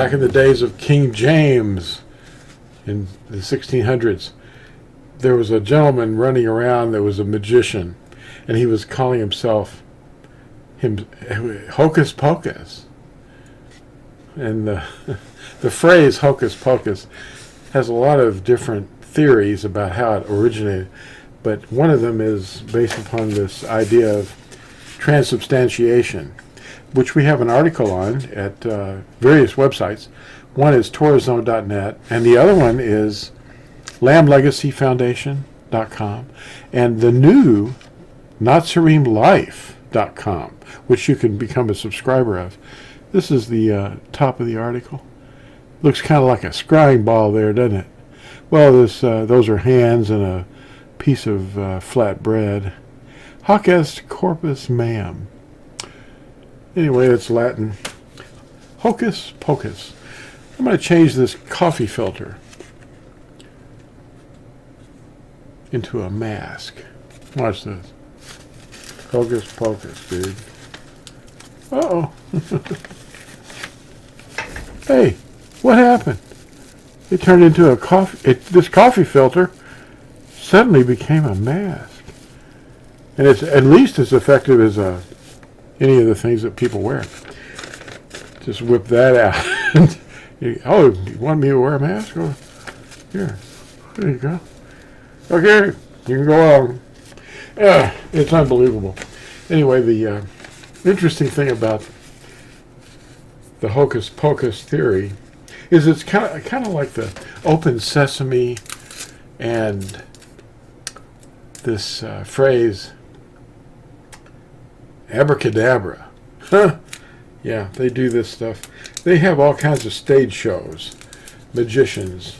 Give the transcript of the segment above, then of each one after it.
back in the days of King James in the 1600s, there was a gentleman running around that was a magician, and he was calling himself Hocus Pocus. And the phrase Hocus Pocus has a lot of different theories about how it originated, but one of them is based upon this idea of transubstantiation, which we have an article on at various websites. One is TorahZone.net, and the other one is LambLegacyFoundation.com, and the new Natsarim Life.com, which you can become a subscriber of. This is the top of the article. Looks kind of like a scrying ball there, doesn't it? Well, those are hands and a piece of flat bread. Hoc est corpus meum. Anyway, it's Latin. Hocus Pocus. I'm going to change this coffee filter into a mask. Watch this. Hocus Pocus, dude. Uh-oh. Hey, what happened? It turned into a coffee. This coffee filter suddenly became a mask, and it's at least as effective as any of the things that people wear. Just whip that out. Oh, you want me to wear a mask? Oh, here, there you go. Okay, you can go on. It's unbelievable. Anyway, the interesting thing about the Hocus Pocus theory is it's kind of like the open sesame and this phrase abracadabra. Yeah, they do this stuff. They have all kinds of stage shows, magicians,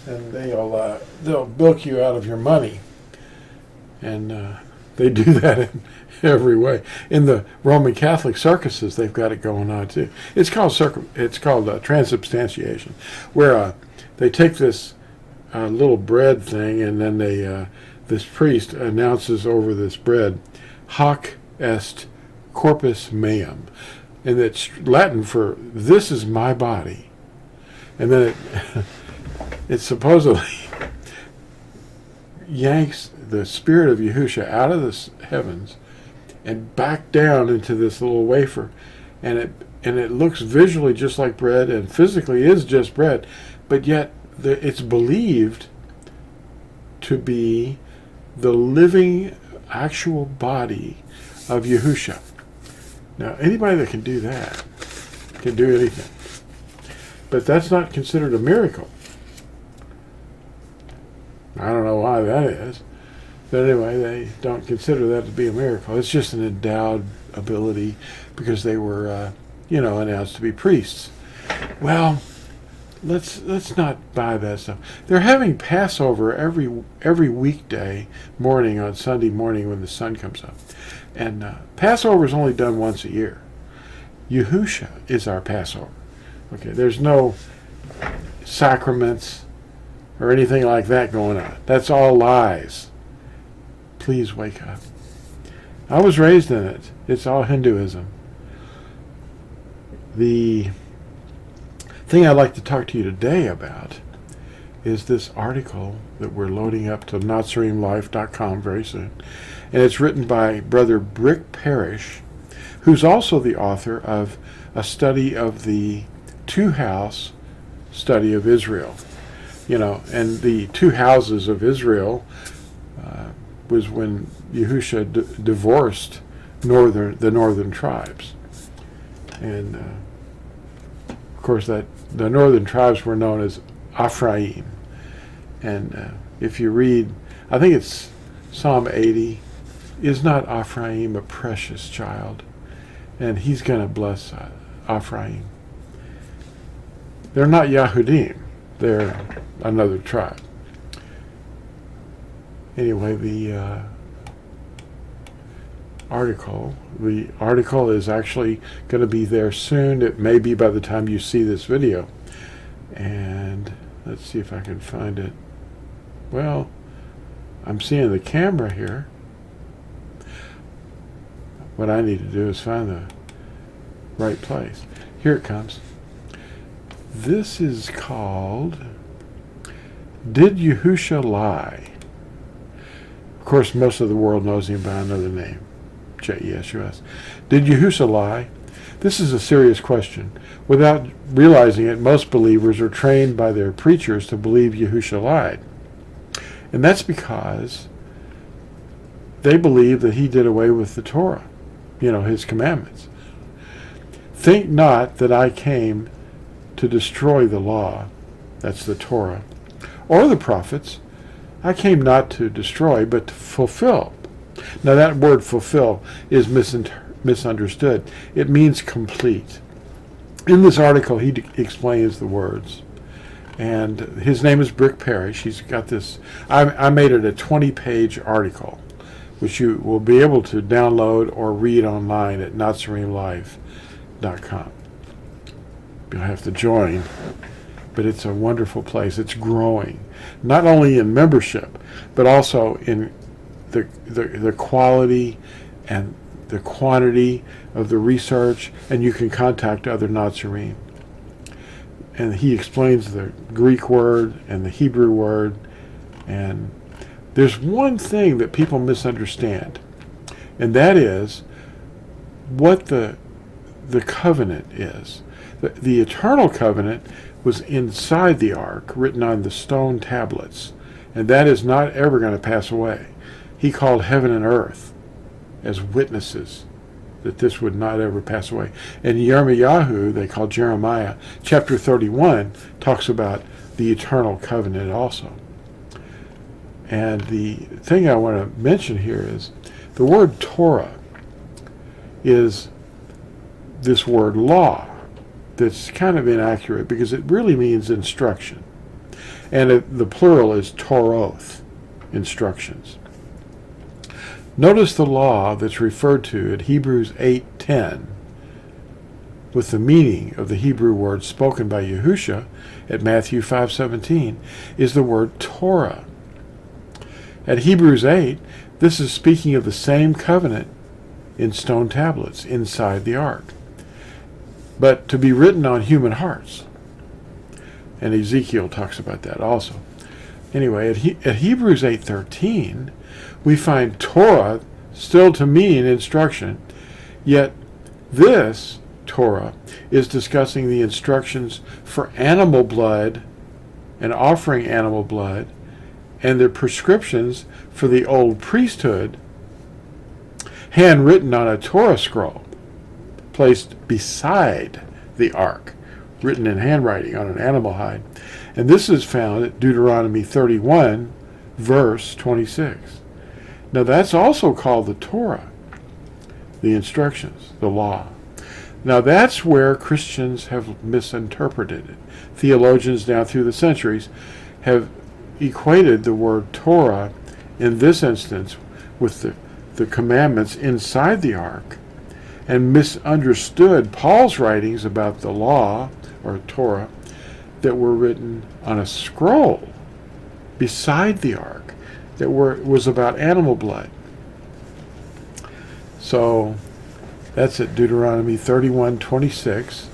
and they'll bilk you out of your money, and they do that in every way. In the Roman Catholic circuses, they've got it going on too. It's called transubstantiation, where they take this little bread thing, and then this priest announces over this bread, "Hoc est corpus meum," and it's Latin for "this is my body," and then it supposedly yanks the spirit of Yahusha out of the heavens and back down into this little wafer, and it looks visually just like bread and physically is just bread, but yet it's believed to be the living actual body of Yahusha. Now, anybody that can do that can do anything, but that's not considered a miracle. I don't know why that is. But anyway, they don't consider that to be a miracle. It's just an endowed ability because they were, announced to be priests. Well, let's not buy that stuff. They're having Passover every weekday morning on Sunday morning when the sun comes up, and Passover is only done once a year. Yahusha is our Passover. Okay, there's no sacraments or anything like that going on. That's all lies. Please wake up. I was raised in it. It's all Hinduism. The thing I'd like to talk to you today about is this article that we're loading up to natsarimlife.com very soon. And it's written by Brother Brick Parrish, who's also the author of a study of the two-house study of Israel. And the two houses of Israel was when Yahusha divorced the northern tribes. And of course the northern tribes were known as Ephraim. And if you read, I think it's Psalm 80, is not Ephraim a precious child? And he's going to bless Ephraim. They're not Yahudim. They're another tribe. Anyway, the article is actually going to be there soon. It may be by the time you see this video. And let's see if I can find it. Well, I'm seeing the camera here. What I need to do is find the right place. Here it comes. This is called Did Yahusha Lie? Of course, most of the world knows him by another name, J-E-S-U-S. Did Yahusha lie? This is a serious question. Without realizing it, most believers are trained by their preachers to believe Yahusha lied. And that's because they believe that he did away with the Torah, his commandments. Think not that I came to destroy the law, that's the Torah, or the prophets. I came not to destroy, but to fulfill. Now that word fulfill is misunderstood. It means complete. In this article, he explains the words. And his name is Brick Parrish. He's got this, I made it a 20-page article, which you will be able to download or read online at natsarimlife.com. You'll have to join, but it's a wonderful place. It's growing, not only in membership, but also in the quality and the quantity of the research, and you can contact other Natsarim. And he explains the Greek word and the Hebrew word, and there's one thing that people misunderstand, and that is what the covenant is. The eternal covenant was inside the ark, written on the stone tablets, and that is not ever going to pass away. He called heaven and earth as witnesses that this would not ever pass away. And Yirmiyahu, they call Jeremiah, chapter 31, talks about the eternal covenant also. And the thing I want to mention here is the word Torah is this word law that's kind of inaccurate because it really means instruction. And the plural is Toroth, instructions. Notice the law that's referred to at Hebrews 8:10 with the meaning of the Hebrew word spoken by Yahusha at Matthew 5:17 is the word Torah. At Hebrews 8, this is speaking of the same covenant in stone tablets inside the ark, but to be written on human hearts. And Ezekiel talks about that also. Anyway, at Hebrews 8:13, we find Torah still to mean instruction, yet this Torah is discussing the instructions for animal blood and offering animal blood, and the prescriptions for the old priesthood, handwritten on a Torah scroll, placed beside the ark, written in handwriting on an animal hide. And this is found at Deuteronomy 31, verse 26. Now that's also called the Torah, the instructions, the law. Now that's where Christians have misinterpreted it. Theologians down through the centuries have equated the word Torah in this instance with the commandments inside the ark, and misunderstood Paul's writings about the law, or Torah, that were written on a scroll beside the ark that was about animal blood. So that's at Deuteronomy 31:26,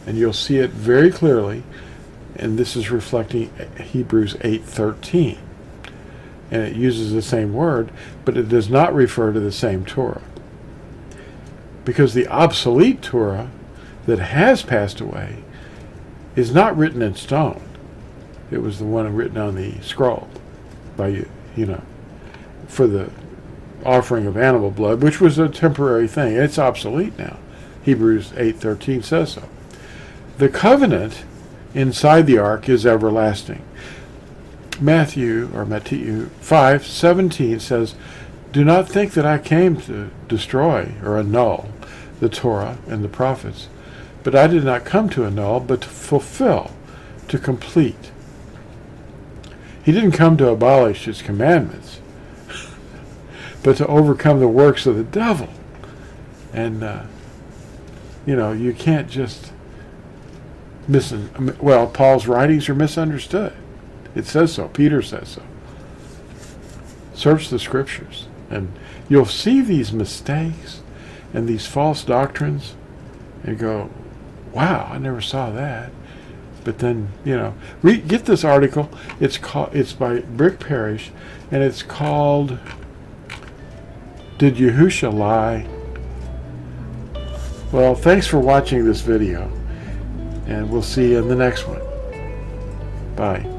and you'll see it very clearly, and this is reflecting Hebrews 8:13. And it uses the same word, but it does not refer to the same Torah. Because the obsolete Torah that has passed away is not written in stone. It was the one written on the scroll by for the offering of animal blood, which was a temporary thing. It's obsolete now. Hebrews 8:13 says so. The covenant inside the ark is everlasting. Matthew 5:17 says, "Do not think that I came to destroy or annul the Torah and the prophets, but I did not come to annul, but to fulfill, to complete." He didn't come to abolish his commandments, but to overcome the works of the devil. And you can't just Paul's writings are misunderstood. It says so. Peter says so. Search the scriptures, and you'll see these mistakes and these false doctrines and go, wow, I never saw that. But then, you know, get this article. It's by Brick Parrish, and it's called "Did Yahusha Lie?" Well, thanks for watching this video, and we'll see you in the next one. Bye.